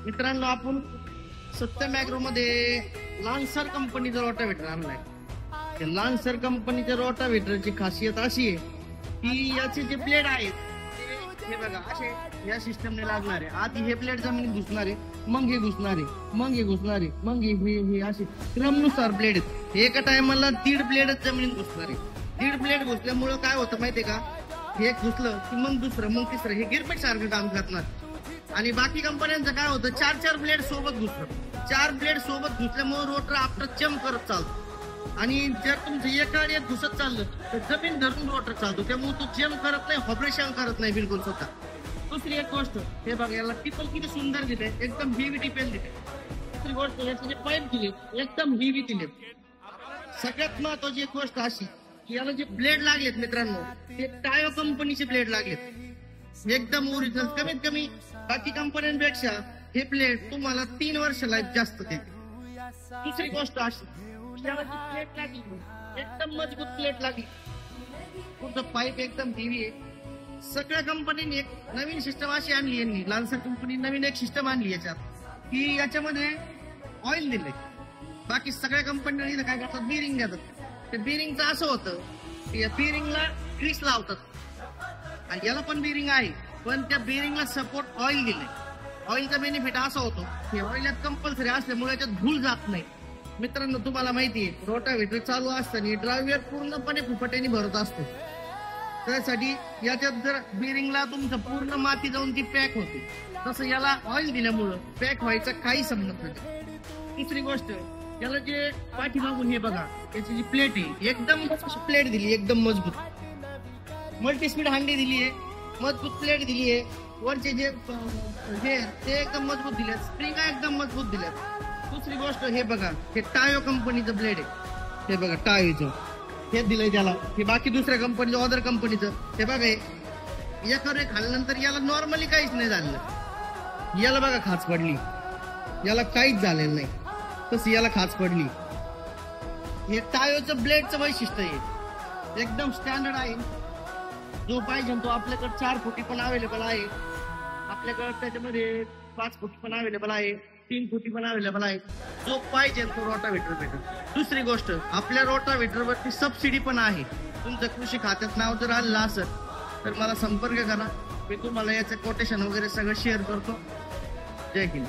मित्रांनो, आपण सत्यम ॲग्रो मध्ये लान्सर कंपनीचा रोटावेटर आणलाय. त्या लान्सर कंपनीच्या रोटावेटरची खासियत अशी आहे की याचे जे ब्लेड आहेत हे बघा असे या सिस्टमने लागणार आहे. आधी हे ब्लेड जमिनीत घुसणार आहे, मग हे घुसणार आहे, मग हे घुसणार आहे, मग हे असे क्रमनुसार ब्लेड आहेत. एका टायमाला 1.5 ब्लेडच जमिनीत घुसणार आहे. 1.5 ब्लेड घुसल्यामुळं काय होतं माहितीये का, हे घुसलं की मग दुसरं, मग तिसरं, हे गिरपेट सारखं काम करणार. आणि बाकी कंपन्यांचं काय होतं, 4 ब्लेड सोबत घुसतं. 4 ब्लेड सोबत घुसल्यामुळे रोटर आपलं चम करत चालतो. आणि जर तुमचं एका अड्यात घुसत चाललं तर जमीन धरून रोटर चालतो, त्यामुळे तो जम करत नाही, व्हायब्रेशन करत नाही बिलकुल स्वतः. दुसरी एक गोष्ट, हे बघा याला टिपल किती सुंदर दिले, एकदम हेवी टिपेल दिले. दुसरी गोष्ट, याचे जे पाईप दिले एकदम हेवी दिले. सगळ्यात महत्वाची एक गोष्ट अशी की याला जे ब्लेड लागलेत मित्रांनो, ते टायो कंपनीचे ब्लेड लागलेत, एकदम ओरिजिनल. कमीत कमी बाकी कंपन्यांपेक्षा हे ब्लेड तुम्हाला 3 वर्ष लाईफ जास्त देते. दुसरी गोष्ट अशी, याला जी प्लेट लागली एकदम मजबूत प्लेट लागली, पुढचं पाईप एकदम हेवी आहे. सगळ्या कंपनीने एक नवीन सिस्टम अशी आणली, यांनी लान्सर कंपनी नवीन एक सिस्टम आणली याच्यात की याच्यामध्ये ऑइल दिले. बाकी सगळ्या कंपन्यांनी काय करतात, बिरिंग देतात. ते बिरिंगचं असं होतं की या बिरिंगला ग्रीस लावतात आणि याला पण बिरिंग आहे, पण त्या बिरिंगला सपोर्ट ऑइल दिले. ऑइलचा बेनिफिट असा होतो की ऑइल कंपल्सरी असल्यामुळे याच्यात धूळ जात नाही. मित्रांनो, तुम्हाला माहितीये रोटावेटर चालू असताना ड्रायव्हर पूर्णपणे फुफट्याने भरत असतो. त्यासाठी याच्यात जर बिरिंगला तुमचं पूर्ण माती जाऊन ती पॅक होते, तसं याला ऑइल दिल्यामुळं पॅक व्हायचा काही संबंध नाही. दुसरी गोष्ट, याला जे पाठीमागून हे बघा याची जी प्लेट आहे एकदम प्लेट दिली, एकदम मजबूत मल्टी स्पीड हांडी दिली आहे, मजबूत प्लेट दिली आहे. वरचे जे ते एकदम मजबूत दिले, स्प्रिंग एकदम मजबूत दिल्या. दुसरी गोष्ट, हे बघा हे टायो कंपनीचं ब्लेड आहे, हे बघा टायोचं हे दिलंय त्याला. हे बाकी दुसऱ्या कंपनीचं, अदर कंपनीचं हे बघा, एका खाल्ल्यानंतर याला नॉर्मली काहीच नाही झालं. याला बघा खाच पडली, याला काहीच झालेलं नाही, तसं याला खाच पडली. हे टायोचं ब्लेडचं वैशिष्ट्य आहे, एकदम स्टँडर्ड आहे. जो पाहिजे तो आपल्याकडे 4 फुटी पण अवेलेबल आहे, आपल्याकडे त्याच्यामध्ये 5 फुटी पण अवेलेबल आहे, 3 फुटी पण अवेलेबल आहे. जो पाहिजे तो रोटावेटर भेटेल. दुसरी गोष्ट, आपल्या रोटावेटरवरती सबसिडी पण आहे. तुमचं कृषी खात्यात नाव जर आलं असेल तर मला संपर्क करा, मी तुम्हाला याचं कोटेशन वगैरे सगळं शेअर करतो. जय हिंद.